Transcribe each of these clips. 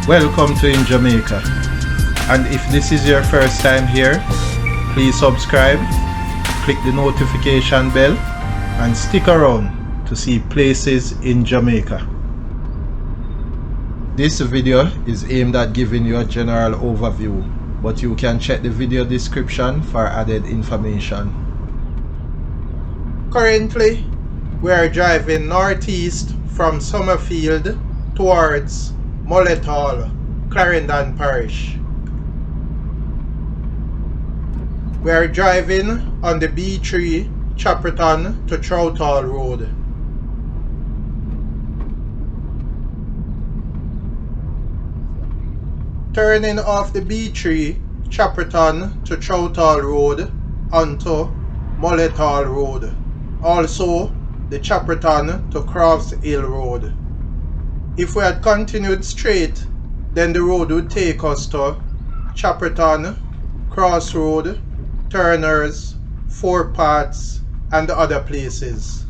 Welcome to In Jamaica. And if this is your first time here, please subscribe, click the notification bell, and stick around to see places in Jamaica. This video is aimed at giving you a general overview, but you can check the video description for added information. Currently, we are driving northeast from Summerfield towards Mullet Hall, Clarendon Parish. We are driving on the B3 Chapperton to Trout Hall Road. Turning off the B3 Chapperton to Trout Hall Road onto Mullet Hall Road. Also the Chapperton to Crofts Hill Road. If we had continued straight, then the road would take us to Chapperton, Crossroad, Turners, Four Paths, and other places.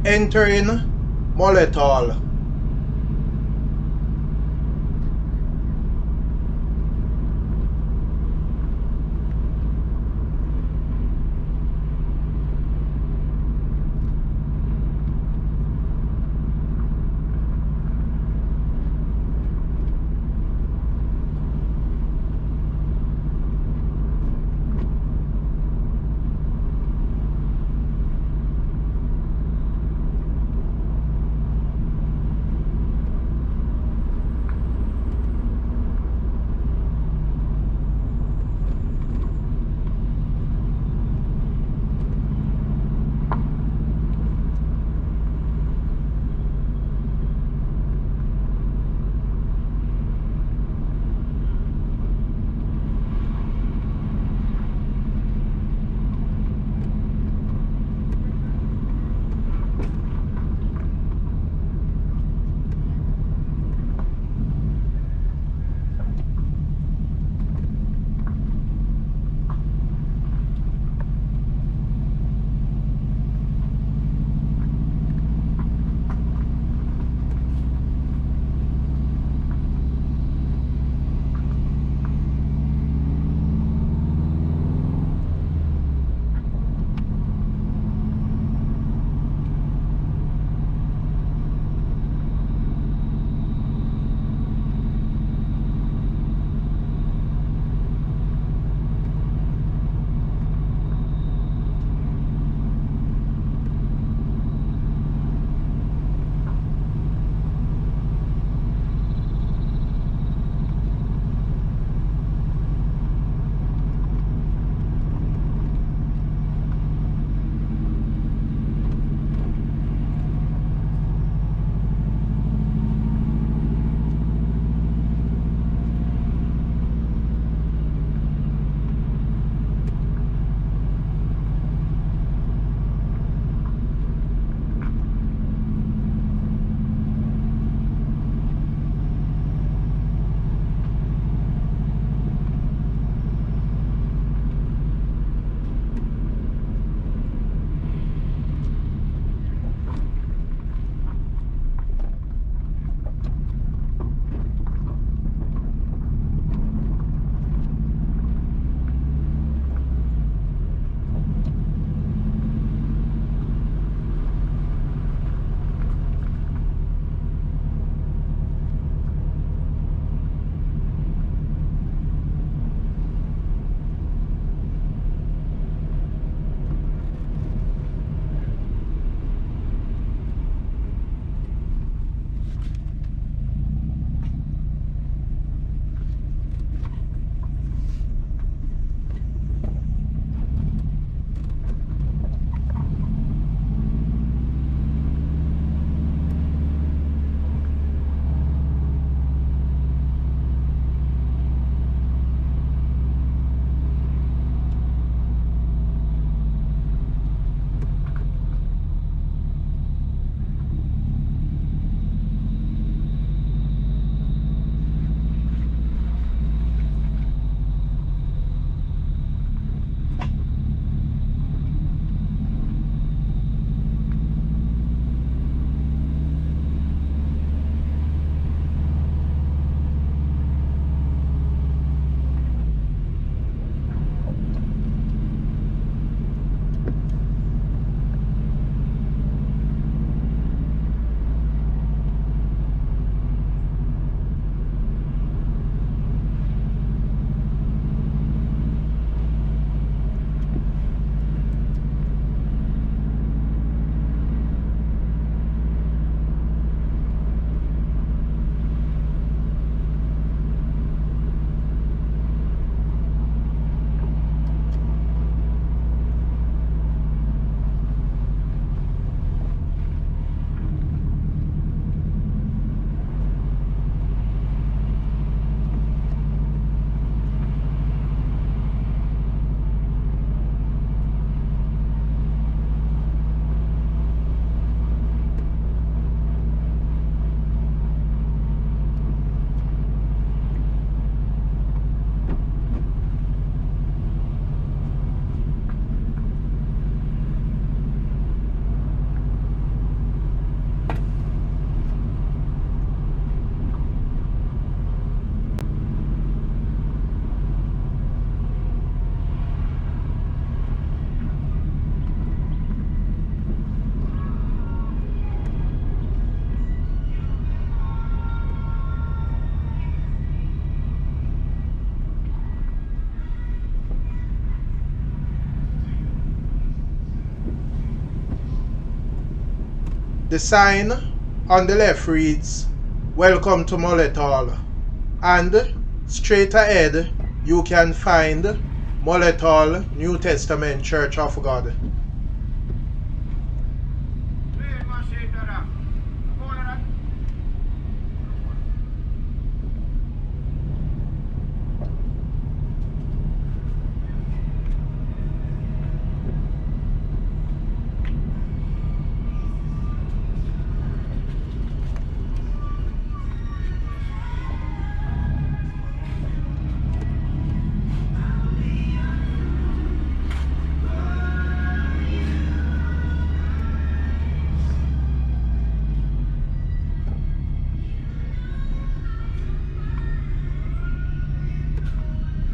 Entering Moletall. The sign on the left reads, "Welcome to Mullet Hall," and straight ahead you can find Mullet Hall New Testament Church of God.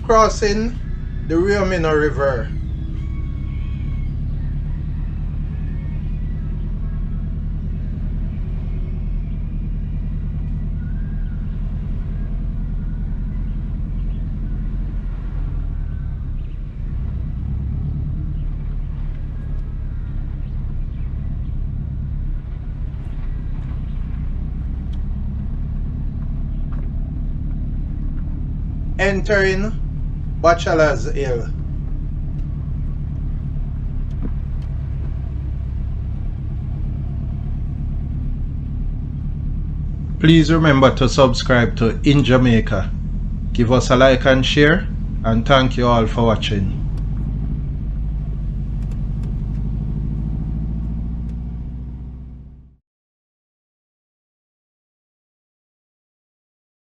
Crossing the Riomino River. Entering Bachelor's Hill. Please remember to subscribe to In Jamaica. Give us a like and share, and thank you all for watching.